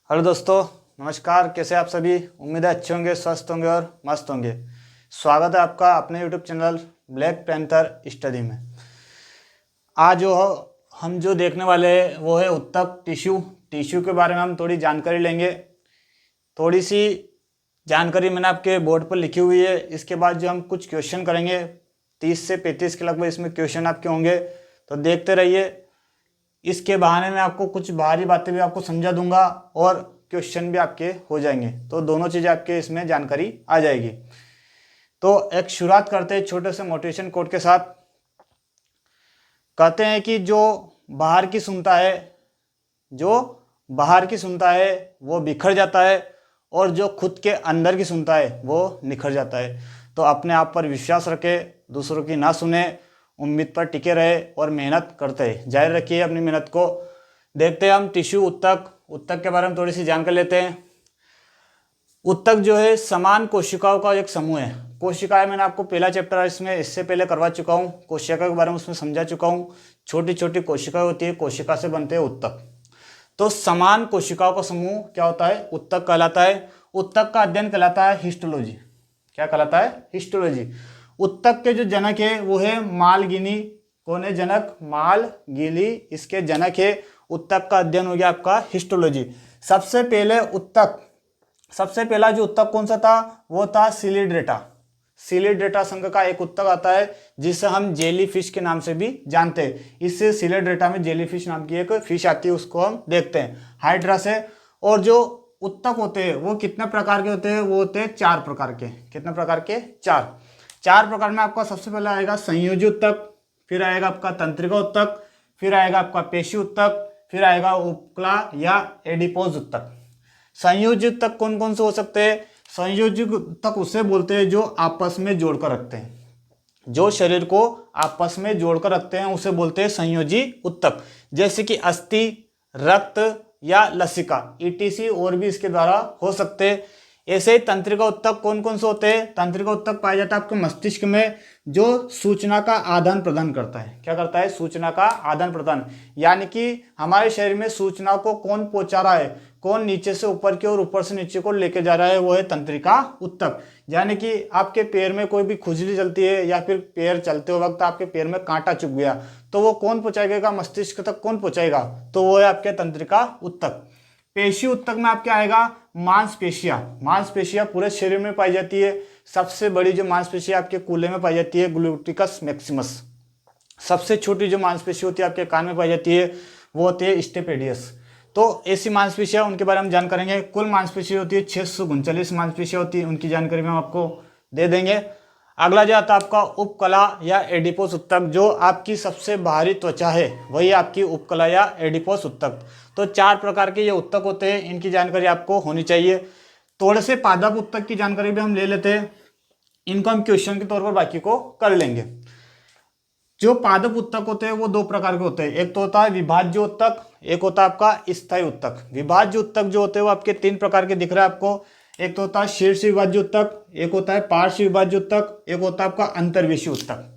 Hello दोस्तों, नमस्कार। कैसे आप सभी? उम्मीद है अच्छे होंगे, स्वस्थ होंगे और मस्त होंगे। स्वागत है आपका अपने YouTube channel black panther study में। आज हम जो देखने वाले हैं वो है उत्तक टिश्यू के बारे में हम थोड़ी जानकारी लेंगे। थोड़ी सी जानकारी मैंने आपके बोर्ड पर लिखी हुई है। इसके बाद जो हम कुछ क्वेश्चन करेंगे, 30 से 35 के लगभग इसमें क्वेश्चन आपके होंगे, तो देखते रहिए। इसके बहाने में आपको कुछ बाहरी बातें भी आपको समझा दूंगा और क्वेश्चन भी आपके हो जाएंगे, तो दोनों चीज़ें आपके इसमें जानकारी आ जाएगी। तो एक शुरुआत करते हैं छोटे से मोटिवेशन कोट के साथ। कहते हैं कि जो बाहर की सुनता है वो बिखर जाता है, और जो खुद के अंदर की सुनता है वो निखर जाता है। तो अपने आप पर विश्वास रखे, दूसरों की ना सुने, उम्मीद पर टिके रहे और मेहनत करते हैं। जारी रखिए अपनी मेहनत को। देखते हैं हम टिश्यू उत्तक के बारे में थोड़ी सी जानकारी लेते हैं। उत्तक जो है समान कोशिकाओं का एक समूह है। कोशिकाएं मैंने आपको पहला चैप्टर इससे पहले करवा चुका हूँ। कोशिका के बारे में उसमें समझा चुका हूँ। छोटी छोटी कोशिकाएं होती है, कोशिका से बनते हैं उत्तक। तो समान कोशिकाओं का समूह क्या होता है? उत्तक कहलाता है। उत्तक का अध्ययन कहलाता है हिस्टोलॉजी। क्या कहलाता है? हिस्टोलॉजी। उत्तक के जो जनक है वो है मालगिनी। कौन है जनक? मालगिली इसके जनक है। उत्तक का अध्ययन हो गया आपका हिस्टोलॉजी। सबसे पहला जो उत्तक कौन सा था? वो था सिलिड्रेटा संघ का एक उत्तक आता है जिसे हम जेली फिश के नाम से भी जानते हैं। इससे सिलिड्रेटा में जेली फिश नाम की एक फिश आती है, उसको हम देखते हैं हाइड्रा से। और जो उत्तक होते हैं वो कितने प्रकार के होते हैं? वो होते हैं 4 प्रकार के। कितने प्रकार के? 4 प्रकार में आपका सबसे पहला आएगा संयोजी उत्तक, फिर आएगा आपका तंत्रिका उत्तक, फिर आएगा आपका पेशी उत्तक, फिर आएगा उपकला या एडिपोज उत्तक। संयोजी उत्तक कौन कौन से हो सकते हैं? संयोजी उत्तक उसे बोलते हैं जो आपस में जोड़कर रखते हैं। जो शरीर को आपस में जोड़कर रखते हैं उसे बोलते हैं संयोजी उत्तक। जैसे कि अस्थि, रक्त या लसिका ईटीसी और भी इसके द्वारा हो सकते हैं। ऐसे ही तंत्रिका उत्तक कौन कौन से होते हैं? तंत्रिका उत्तक पाया जाता है आपके मस्तिष्क में, जो सूचना का आदान प्रदान करता है। क्या करता है? सूचना का आदान प्रदान। यानी कि हमारे शरीर में सूचना को कौन पहुंचा रहा है, कौन नीचे से ऊपर की और ऊपर से नीचे को लेके जा रहा है, वो है तंत्रिका उत्तक। यानी कि आपके पैर में कोई भी खुजली चलती है या फिर पैर चलते हुए वक्त आपके पैर में कांटा चुभ गया, तो वो कौन पहुंचाएगा? मस्तिष्क तक कौन पहुंचाएगा? तो वो है आपके तंत्रिका उत्तक। पेशी उत्तक में आपके आएगा मांसपेशियां पूरे शरीर में पाई जाती है। सबसे बड़ी जो मांसपेशियां आपके कूल्हे में पाई जाती है ग्लूटिकस मैक्सिमस। सबसे छोटी जो मांसपेशी होती है आपके कान में पाई जाती है वो होती है स्टेपेडियस। तो ऐसी मांसपेशियां, उनके बारे में जान करेंगे। कुल मांसपेशी होती है 639 मांसपेशियां होती है, उनकी जानकारी में हम आपको दे देंगे। अगला जो आता है आपका उपकला या एडिपोस उत्तक। जो आपकी सबसे बाहरी त्वचा है वही आपकी उपकला या एडिपोस उत्तक। तो 4 प्रकार के ये उत्तक होते हैं, इनकी जानकारी आपको होनी चाहिए। थोड़े से पादप उत्तक की जानकारी भी हम ले लेते हैं, इनको हम क्वेश्चन के तौर पर बाकी को कर लेंगे। जो पादप उत्तक होते हैं वो 2 प्रकार के होते हैं। एक तो होता है विभाज्य उत्तक, एक होता है आपका स्थायी उत्तक। विभाज्य उत्तक जो होते हैं वो आपके 3 प्रकार के दिख रहा है आपको। एक तो होता है शीर्ष विभाज्य उत्तक, एक होता है पार्श्व विभाज्य उत्तक, एक होता है आपका अंतर्वेशी उत्तक।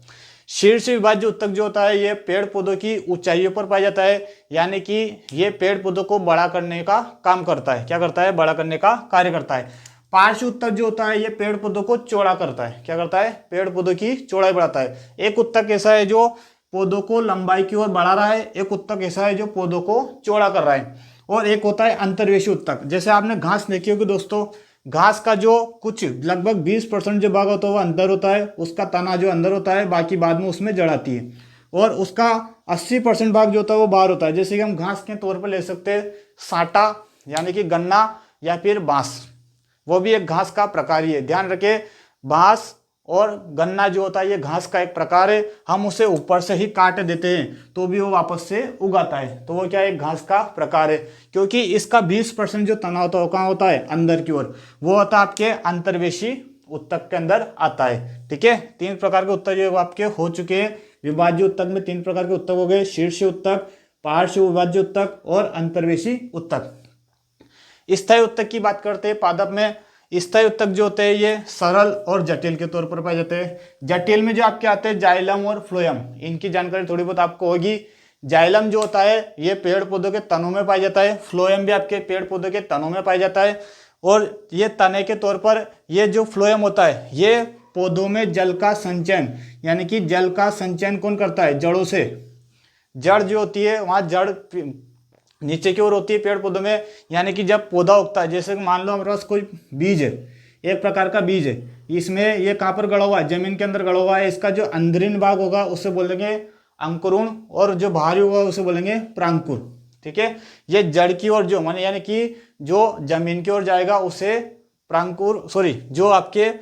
शीर्ष विभाज्य उत्तक जो होता है ये पेड़ पौधों की ऊंचाइयों पर पाया जाता है, यानी कि ये पेड़ पौधों को बड़ा करने का काम करता है। क्या करता है? बड़ा करने का कार्य करता है। पार्श्व उत्तक जो होता है ये पेड़ पौधों को चौड़ा करता है। क्या करता है? पेड़ पौधों की चौड़ाई बढ़ाता है। एक उत्तक ऐसा है जो पौधों को लंबाई की ओर बढ़ा रहा है, एक उत्तक ऐसा है जो पौधों को चौड़ा कर रहा है, और एक होता है अंतर्वेशी उत्तक। जैसे आपने घास देखी होगी दोस्तों, घास का जो कुछ लगभग 20% जो भाग होता है वो अंदर होता है, उसका तना जो अंदर होता है, बाकी बाद में उसमें जड़ आती है, और उसका 80% भाग जो होता है वो बाहर होता है। जैसे कि हम घास के तौर पर ले सकते हैं साटा, यानी कि गन्ना, या फिर बांस, वो भी एक घास का प्रकार ही है। ध्यान रखें, बांस और गन्ना जो होता है ये घास का एक प्रकार है। हम उसे ऊपर से ही काट देते हैं तो भी वो वापस से उगाता है, तो वो क्या है? एक घास का प्रकार है। क्योंकि इसका 20% जो तना होता है वो कहाँ होता है? अंदर की ओर। वो होता है आपके अंतर्वेशी उत्तक के अंदर आता है। ठीक है, 3 प्रकार के उत्तक जो आपके हो चुके हैं। विभाज्य उत्तक में 3 प्रकार के उत्तक हो गए, शीर्ष उत्तक, पार्श्व विभाज्य उत्तक और अंतर्वेशी उत्तक। स्थायी उत्तक की बात करते हैं पादप में। स्थायी उत्तक जो होते हैं ये सरल और जटिल के तौर पर पाए जाते हैं। जटिल में जो आपके आते हैं जाइलम और फ्लोएम, इनकी जानकारी थोड़ी बहुत आपको होगी। जाइलम जो होता है ये पेड़ पौधों के तनों में पाया जाता है, फ्लोएम भी आपके पेड़ पौधों के तनों में पाया जाता है। और ये तने के तौर पर ये जो फ्लोएम होता है ये पौधों में जल का संचयन, यानी कि जल का संचयन कौन करता है, जड़ों से। जड़ जो होती है वहाँ जड़ नीचे की ओर होती है पेड़ पौधों में, यानी कि जब पौधा उगता है, जैसे कि मान लो हमारे पास कोई बीज है, एक प्रकार का बीज है, इसमें ये कहाँ पर गड़ा हुआ है, जमीन के अंदर गड़ा हुआ है, इसका जो अंदरीन भाग होगा उसे बोलेंगे अंकुरण और जो बाहरी होगा उसे बोलेंगे प्रांकुर। ठीक है, ये जड़ की ओर जो माने यानी कि जो जमीन की ओर जाएगा उसे प्रांकुर, सॉरी जो आपके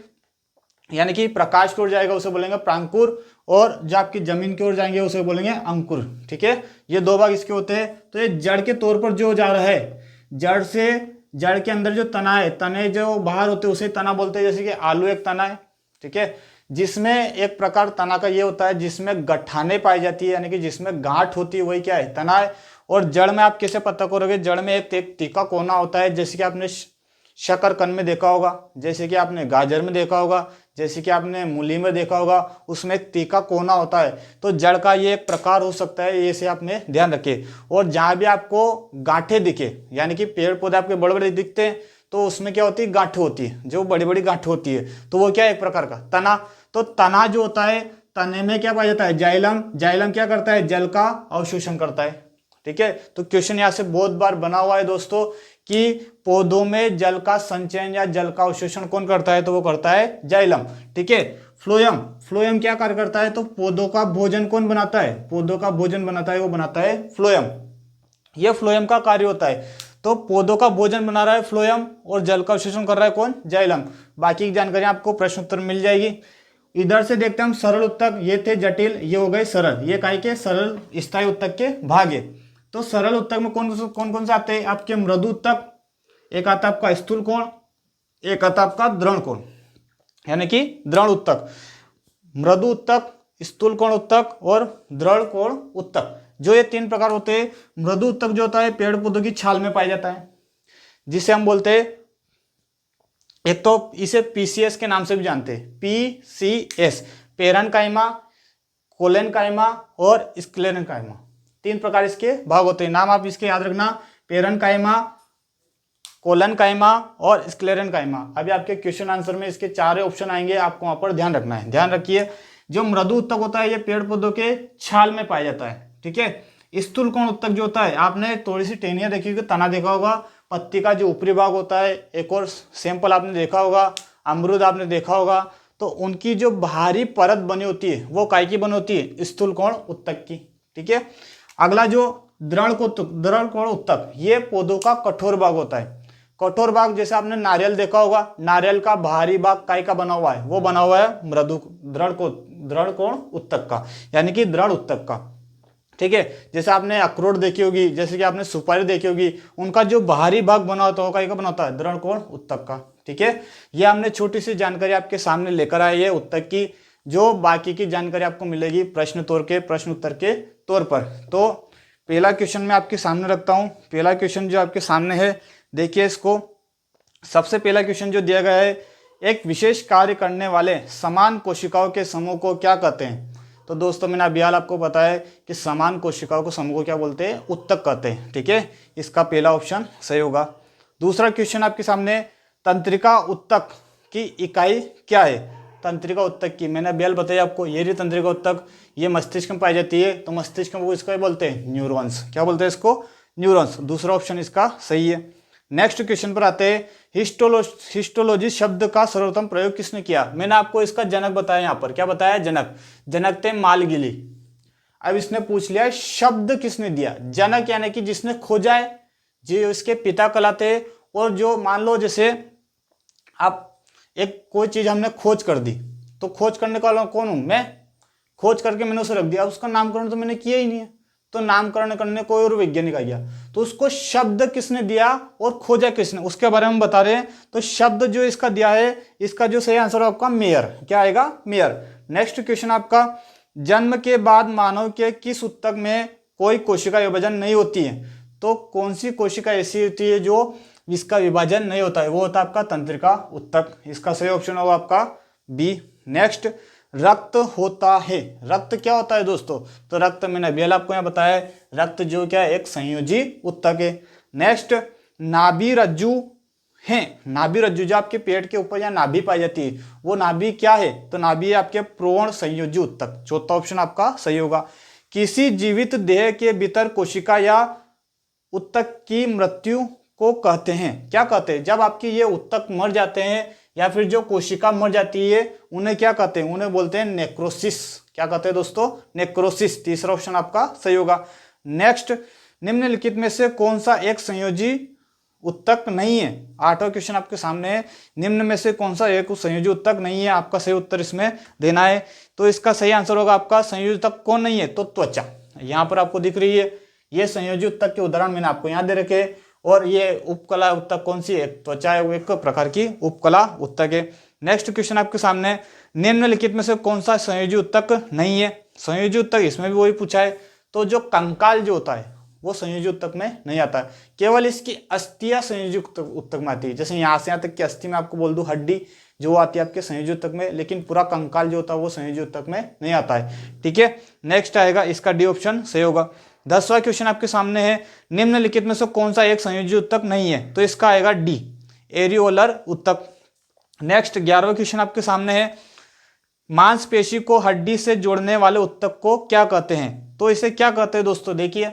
यानी कि प्रकाश की ओर जाएगा उसे बोलेंगे प्रांकुर, और जो आपकी जमीन की ओर जाएंगे उसे बोलेंगे अंकुर। ठीक है, ये दो भाग इसके होते हैं। तो ये जड़ के तौर पर जो जा रहा है, जड़ से जड़ के अंदर जो तना है, तने जो बाहर होते हैं उसे तना बोलते हैं। जैसे कि आलू एक तना है, ठीक है, जिसमें एक प्रकार तना का ये होता है जिसमें गठाने पाई जाती है, यानी कि जिसमें गांठ होती है, वही क्या है, तना है। और जड़ में आप कैसे पता करोगे, जड़ में एक तीखा कोना होता है, जैसे कि आपने शकरकंद में देखा होगा, जैसे कि आपने गाजर में देखा होगा, जैसे कि आपने मूली में देखा होगा, उसमें एक तीखा कोना होता है। तो जड़ का ये एक प्रकार हो सकता है, ये से आपने ध्यान रखिए। और जहाँ भी आपको गांठें दिखे, यानी कि पेड़ पौधे आपके बड़े बड़े दिखते हैं, तो उसमें क्या होती है, गांठें होती है, जो बड़ी बड़ी गांठें होती है, तो वो क्या है, एक प्रकार का तना। तो तना जो होता है, तने में क्या पाया जाता है, जाइलम। जाइलम क्या करता है, जल का अवशोषण करता है। ठीक है, तो क्वेश्चन यहाँ से बहुत बार बना हुआ है दोस्तों कि पौधों में जल का संचयन या जल का अवशोषण कौन करता है, तो वो करता है जाइलम। ठीक है, फ्लोएम, फ्लोएम क्या कार्य करता है, तो पौधों का भोजन कौन बनाता है, पौधों का भोजन बनाता है, वो बनाता है फ्लोएम। ये फ्लोएम का कार्य होता है। तो पौधों का भोजन बना रहा है फ्लोएम और जल का अवशोषण कर रहा है कौन, जाइलम। बाकी की जानकारी आपको प्रश्न उत्तर मिल जाएगी। इधर से देखते हैं हम सरल उत्तक, ये थे जटिल, ये हो गए सरल, ये काहे के सरल स्थायी उत्तक के भाग है। तो सरल उत्तक में कौन कौन से आते हैं आपके, मृदु उत्तक, एक आता आपका स्थूल कोण, एक आता आपका दृढ़ कोण, यानी कि दृढ़ उत्तक, मृदु उत्तक, स्थूल कोण उत्तक और दृढ़ कोण उत्तक। जो ये तीन प्रकार होते हैं। मृदु उत्तक जो होता है पेड़ पौधों की छाल में पाया जाता है, जिसे हम बोलते हैं, एक तो इसे पीसीएस के नाम से भी जानते हैं, पीसीएस, पेरेन्काइमा, कोलेनकाइमा और स्क्लेरेन्काइमा, तीन प्रकार इसके भाग होते हैं। नाम आप इसके याद रखना, पेरेन्काइमा, कोलेनकाइमा और स्क्लेरेन्काइमा। अभी आपके क्वेश्चन आंसर में इसके चार ऑप्शन आएंगे, आपको वहां पर ध्यान रखना है। ध्यान रखिए, जो मृदु उत्तक होता है ये पेड़ पौधों के छाल में पाया जाता है। ठीक है, स्थूल कोण उत्तक जो होता है, आपने थोड़ी सी टहनियां देखी होगी, तना देखा होगा, पत्ती का जो ऊपरी भाग होता है, एक और सैंपल आपने देखा होगा, अमरूद आपने देखा होगा, तो उनकी जो बाहरी परत बनी होती है वो काय की बनी होती है, स्थूल कोण उत्तक की। ठीक है, अगला जो दृढ़ कोण उत्तक, ये पौधों का कठोर भाग होता है। कठोर भाग जैसे आपने नारियल देखा होगा, नारियल का बाहरी भाग काय का बना हुआ है, वो बना हुआ है दृढ़ कोण उत्तक का, यानी कि दृढ़ उत्तक का। ठीक है, जैसे आपने अखरोट देखी होगी, जैसे कि आपने सुपारी देखी होगी, उनका जो बाहरी भाग बना होता है वो काय का बना होता है, दृढ़ कोण उत्तक का। ठीक है, ये हमने छोटी सी जानकारी आपके सामने लेकर आए है उत्तक की, जो बाकी की जानकारी आपको मिलेगी प्रश्न उत्तर के तौर पर। तो पहला क्वेश्चन मैं आपके सामने रखता हूं। पहला क्वेश्चन जो आपके सामने है, देखिए इसको। सबसे पहला क्वेश्चन जो दिया गया है, एक विशेष कार्य करने वाले समान कोशिकाओं के समूह को क्या कहते हैं। तो दोस्तों मैंने अभी हाल आपको बताया कि समान कोशिकाओं को समूह को क्या बोलते हैं, उत्तक कहते हैं। ठीक है, इसका पहला ऑप्शन सही होगा। दूसरा क्वेश्चन आपके सामने, तंत्रिका उत्तक की इकाई क्या है। तंत्रिका उत्तक की मैंने अभी हाल बताया आपको, ये रही तंत्रिका उत्तक, ये मस्तिष्क में पाई जाती है। तो मस्तिष्क में वो इसको बोलते हैं न्यूरॉन्स, क्या बोलते हैं इसको, न्यूरॉन्स। दूसरा ऑप्शन इसका सही है। नेक्स्ट क्वेश्चन पर आते हैं, हिस्टोलॉजी शब्द का सर्वोत्तम प्रयोग किसने किया। मैंने आपको इसका जनक बताया, यहाँ पर क्या बताया, जनक थे मालगिली। अब इसने पूछ लिया शब्द किसने दिया, जनक यानी कि जिसने खोजा है, जो इसके पिता कहलाते। और जो मान लो जैसे आप एक कोई चीज हमने खोज कर दी, तो खोज करने वाला कौन हूं मैं, खोज करके मैंने उसे रख दिया, उसका नामकरण तो मैंने किया ही नहीं है, तो नामकरण करने कोई और वैज्ञानिक आ गया, तो उसको शब्द किसने दिया और खोजा किसने, उसके बारे में बता रहे हैं। तो शब्द जो इसका दिया है, इसका जो सही आंसर है आपका मेयर, क्या आएगा, मेयर। नेक्स्ट क्वेश्चन आपका, जन्म के बाद मानव के किस उत्तक में कोई कोशिका विभाजन नहीं होती है। तो कौन सी कोशिका ऐसी होती है जो इसका विभाजन नहीं होता है, वो होता है आपका तंत्रिका उत्तक। इसका सही ऑप्शन होगा आपका बी। नेक्स्ट, रक्त होता है। रक्त क्या होता है दोस्तों? तो रक्त मैंने अभी आपको यहाँ बताया है, रक्त जो क्या है, एक संयोजी उत्तक है। नेक्स्ट, नाभि रज्जु है। नाभि रज्जु जो आपके पेट के ऊपर या नाभि पाई जाती है, वो नाभि क्या है? तो नाभि है आपके प्रोण संयोजी उत्तक। चौथा ऑप्शन आपका सही होगा। किसी जीवित देह के भीतर कोशिका या उत्तक की मृत्यु को कहते हैं, क्या कहते हैं? जब आपके ये उत्तक मर जाते हैं या फिर जो कोशिका मर जाती है, उन्हें क्या कहते हैं? उन्हें बोलते हैं नेक्रोसिस। क्या कहते हैं दोस्तों? नेक्रोसिस। तीसरा ऑप्शन आपका सही होगा। नेक्स्ट, निम्नलिखित में से कौन सा एक संयोजी उत्तक नहीं है? आठवां क्वेश्चन आपके सामने है, निम्न में से कौन सा एक संयोजी उत्तक नहीं है? आपका सही उत्तर इसमें देना है। तो इसका सही आंसर होगा आपका, संयोजी उत्तक कौन नहीं है? तो त्वचा। यहाँ पर आपको दिख रही है, ये संयोजी उत्तक के उदाहरण मैंने आपको यहाँ दे रखे। और ये उपकला उत्तक कौन सी है? त्वचा है, वो एक प्रकार की उपकला उत्तक है। नेक्स्ट क्वेश्चन आपके सामने, निम्नलिखित में से कौन सा संयोजी उत्तक नहीं है? संयोजी उत्तक इसमें भी वही पूछा है। तो जो कंकाल जो होता है वो संयोजी उत्तक में नहीं आता है, केवल इसकी अस्थियां संयोजी उत्तक में आती है। जैसे यहाँ से यहाँ तक की अस्थि में आपको बोल दूं, हड्डी जो आती है आपके संयोजी उत्तक में, लेकिन पूरा कंकाल जो होता है वो संयोजी उत्तक में नहीं आता है। ठीक है, नेक्स्ट आएगा, इसका डी ऑप्शन सही होगा। 10वां क्वेश्चन आपके सामने है, निम्नलिखित में से कौन सा एक संयोजी उत्तक नहीं है? तो इसका आएगा डी, एरियोलर उत्तक। नेक्स्ट 11वां क्वेश्चन आपके सामने है, मांसपेशी को हड्डी से जोड़ने वाले उत्तक को क्या कहते हैं? तो इसे क्या कहते हैं दोस्तों? देखिए,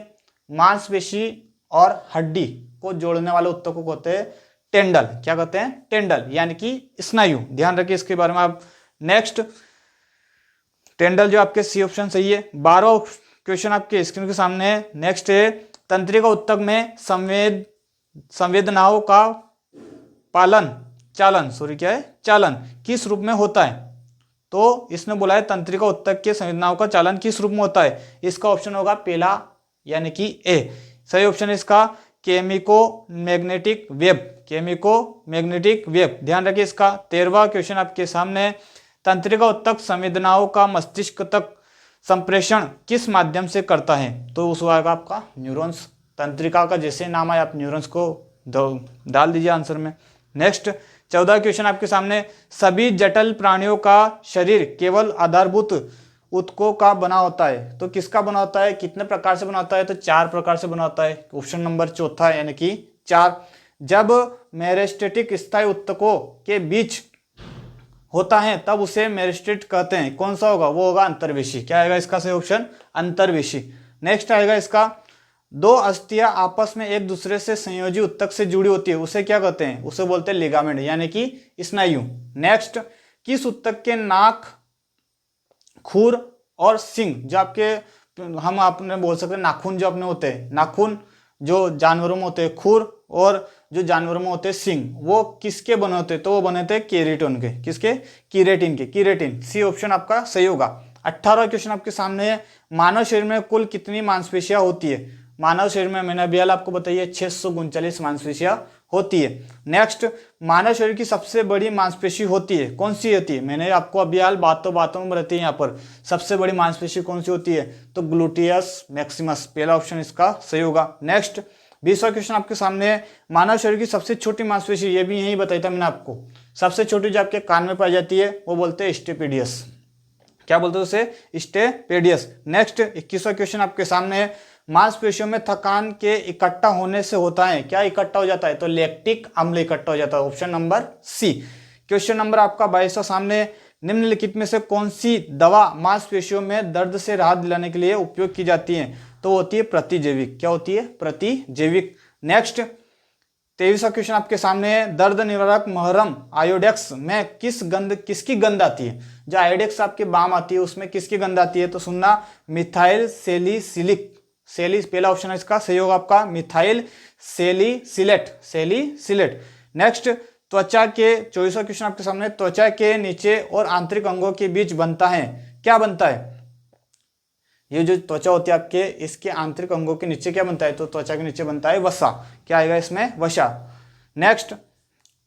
मांसपेशी और हड्डी को जोड़ने वाले उत्तक को कहते हैं टेंडल। क्या कहते हैं? टेंडल, यानी कि स्नायु। ध्यान रखिए इसके बारे में आप। नेक्स्ट, टेंडल जो आपके सी ऑप्शन सही है। 12वां क्वेश्चन आपके स्क्रीन के सामने है। नेक्स्ट है, तंत्रिका उत्तक में संवेदनाओं का चालन किस रूप में होता है? तो इसने बोला है तंत्रिका उत्तक के संवेदनाओं का चालन किस रूप में होता है? इसका ऑप्शन होगा पहला, यानी कि ए। सही ऑप्शन है इसका केमिको मैग्नेटिक वेव। ध्यान रखिए इसका। 13वां क्वेश्चन आपके सामने है, तंत्रिका उत्तक संवेदनाओं का मस्तिष्क तक संप्रेषण किस माध्यम से करता है? तो उस आएगा आपका न्यूरॉन्स। तंत्रिका का जैसे नाम है, आप न्यूरॉन्स को डाल दीजिए आंसर में। नेक्स्ट 14वां क्वेश्चन आपके सामने, सभी जटिल प्राणियों का शरीर केवल आधारभूत उत्तकों का बना होता है। तो किसका बना होता है? कितने प्रकार से बना होता है? तो 4 प्रकार से बना होता है। ऑप्शन नंबर चौथा यानी कि 4। जब मेरिस्टेटिक स्थायी उत्तकों के बीच होता है तब उसे मेरिस्टेट कहते हैं। कौन सा होगा? वो होगा अंतर्वेशी। क्या आएगा इसका सही ऑप्शन? अंतर्वेशी। नेक्स्ट आएगा इसका, दो अस्थियां आपस में एक दूसरे से संयोजी उत्तक से जुड़ी होती है, उसे क्या कहते हैं? उसे बोलते हैं लिगामेंट, यानी कि स्नायु। नेक्स्ट, किस उत्तक के नाक, खुर और सिंग जो आपके हम आपने बोल सकते हैं नाखून जो अपने होते हैं, नाखून जो जानवरों में होते हैं, खुर और जो जानवरों में होते हैं सिंग, वो किसके बने होते हैं? तो वो बने थे केराटिन के। किसके? कीरेटिन के। कीरेटिन, सी ऑप्शन आपका सही होगा। 18वां क्वेश्चन आपके सामने है, मानव शरीर में कुल कितनी मांसपेशियां होती है? मानव शरीर में मैंने अभी आपको बताइए 639 मांसपेशियां होती है। नेक्स्ट, मानव शरीर की सबसे बड़ी मांसपेशी होती है, कौन सी होती है? मैंने आपको अभी बातों में बताती है यहाँ पर, सबसे बड़ी मांसपेशी कौन सी होती है? तो ग्लूटियस मैक्सिमस। पहला ऑप्शन इसका सही होगा। नेक्स्ट 20वां क्वेश्चन आपके सामने है, मानव शरीर की सबसे छोटी मांसपेशी, ये भी यही बताया था मैंने आपको, सबसे छोटी जो आपके कान में पाई जाती है वो बोलते हैं स्टेपेडियस। क्या बोलते हैं उसे? स्टेपेडियस। नेक्स्ट 21वां क्वेश्चन आपके सामने है, मांसपेशियों में थकान के इकट्ठा होने से होता है, क्या इकट्ठा हो जाता है? तो लैक्टिक अम्ल इकट्ठा हो जाता है। Option number C. Question number आपका 22वां सामने, निम्नलिखित में से कौन सी दवा मांसपेशियों में दर्द से राहत दिलाने के लिए उपयोग की जाती है? तो होती है प्रतिजैविक। क्या होती है? प्रतिजैविक। नेक्स्ट 23वां क्वेश्चन आपके सामने है, दर्द निवारक महरम आयोडेक्स में किसकी गंध आती है? जो आयोडेक्स आपके बाम आती है उसमें किसकी गंध आती है? तो सुनना, मिथाइल सेलिसिलिक। पहला ऑप्शन है इसका सही होगा आपका, मिथाइल सेलिसिलेट। नेक्स्ट, त्वचा के 24वां क्वेश्चन आपके सामने, त्वचा के नीचे और आंतरिक अंगों के बीच बनता है, क्या बनता है? ये जो त्वचा होती है आपके, इसके आंतरिक अंगों के नीचे क्या बनता है? तो त्वचा के नीचे बनता है वसा। क्या आएगा इसमें? वसा। नेक्स्ट,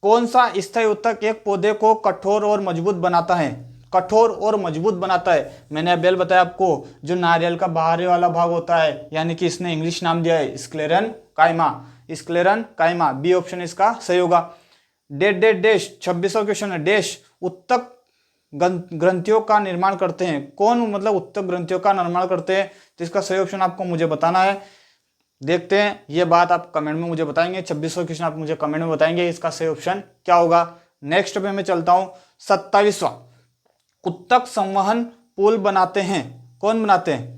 कौन सा स्थायी उत्तक एक पौधे को कठोर और मजबूत बनाता है? कठोर और मजबूत बनाता है, मैंने अभी बताया आपको, जो नारियल का बाहरी वाला भाग होता है, यानी कि इसने इंग्लिश नाम दिया है स्क्लेरन काइमा। बी ऑप्शन इसका सही होगा। 26वां क्वेश्चन है, उत्तक ग्रंथियों का निर्माण करते हैं? कौन मतलब उत्तक ग्रंथियों का निर्माण करते हैं? तो इसका सही ऑप्शन आपको मुझे बताना है। देखते हैं, ये बात आप कमेंट में मुझे बताएंगे। 26वां क्वेश्चन आप मुझे कमेंट में बताएंगे इसका सही ऑप्शन क्या होगा। नेक्स्ट पे मैं चलता हूं 27वां, उत्तक संवहन पुल बनाते हैं। कौन बनाते हैं?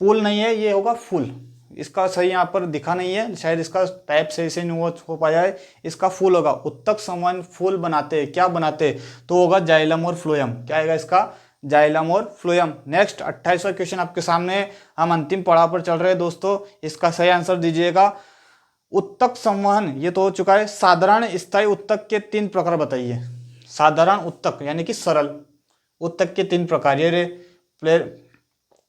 पुल नहीं है, ये होगा फूल। इसका सही यहाँ पर दिखा नहीं है, शायद इसका टाइप सही से नहीं हो पाया है। इसका फूल होगा, उत्तक संवहन फूल बनाते हैं। क्या बनाते हैं? तो होगा जाइलम और फ्लोएम। क्या आएगा इसका? जाइलम और फ्लोएम। नेक्स्ट 28वां क्वेश्चन आपके सामने, हम अंतिम पड़ाव पर चल रहे हैं दोस्तों। इसका सही आंसर दीजिएगा। उत्तक संवहन ये तो हो चुका है। साधारण स्थायी उत्तक के 3 प्रकार बताइए। साधारण उत्तक यानी कि सरल उत्तक के 3 प्रकार। ये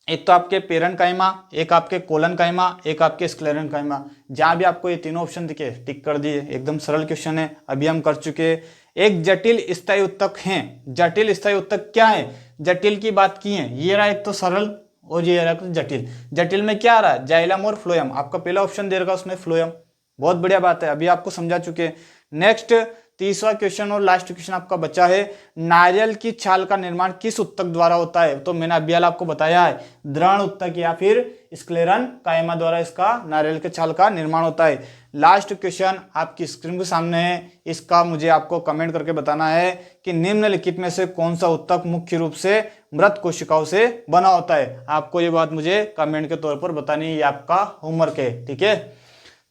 एक तो आपके पेरेन्काइमा, एक आपके कोलनकाइमा, एक आपके स्क्लेरेन्काइमा। जहां भी आपको ये तीनों ऑप्शन दिखे टिक कर दिए। एकदम सरल क्वेश्चन है, अभी हम कर चुके। एक जटिल स्थायी उत्तक हैं। जटिल स्थायी उत्तक क्या है? जटिल की बात की है। ये रहा एक तो सरल और ये रहा जटिल। जटिल में क्या आ रहा है? जाइलम और फ्लोएम। आपका पहला ऑप्शन दे रखा उसमें फ्लोएम। बहुत बढ़िया बात है, अभी आपको समझा चुके। नेक्स्ट 30वां क्वेश्चन और लास्ट क्वेश्चन आपका बचा है। नारियल की छाल का निर्माण किस उत्तक द्वारा होता है? तो मैंने अभी आपको बताया है, दृढ़ उत्तक या फिर स्क्लेरेन्काइमा द्वारा इसका नारियल के छाल का निर्माण होता है। लास्ट क्वेश्चन आपकी स्क्रीन के सामने है, इसका मुझे आपको कमेंट करके बताना है कि निम्नलिखित में से कौन सा उत्तक मुख्य रूप से मृत कोशिकाओं से बना होता है। आपको ये बात मुझे कमेंट के तौर पर बतानी है, ये आपका होमवर्क है। ठीक है,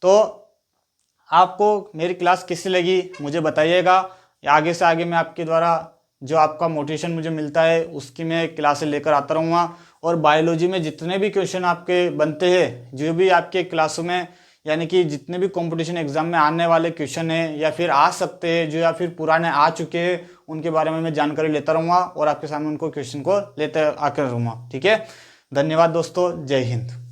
तो आपको मेरी क्लास कैसी लगी मुझे बताइएगा। आगे से आगे मैं आपके द्वारा जो आपका मोटिवेशन मुझे मिलता है उसकी मैं क्लासें लेकर आता रहूँगा। और बायोलॉजी में जितने भी क्वेश्चन आपके बनते हैं, जो भी आपके क्लासों में यानी कि जितने भी कंपटीशन एग्जाम में आने वाले क्वेश्चन हैं या फिर आ सकते हैं, जो या फिर पुराने आ चुके हैं, उनके बारे में मैं जानकारी लेता रहूँगा और आपके सामने उनको क्वेश्चन को लेते आकर रहूँगा। ठीक है, धन्यवाद दोस्तों, जय हिंद।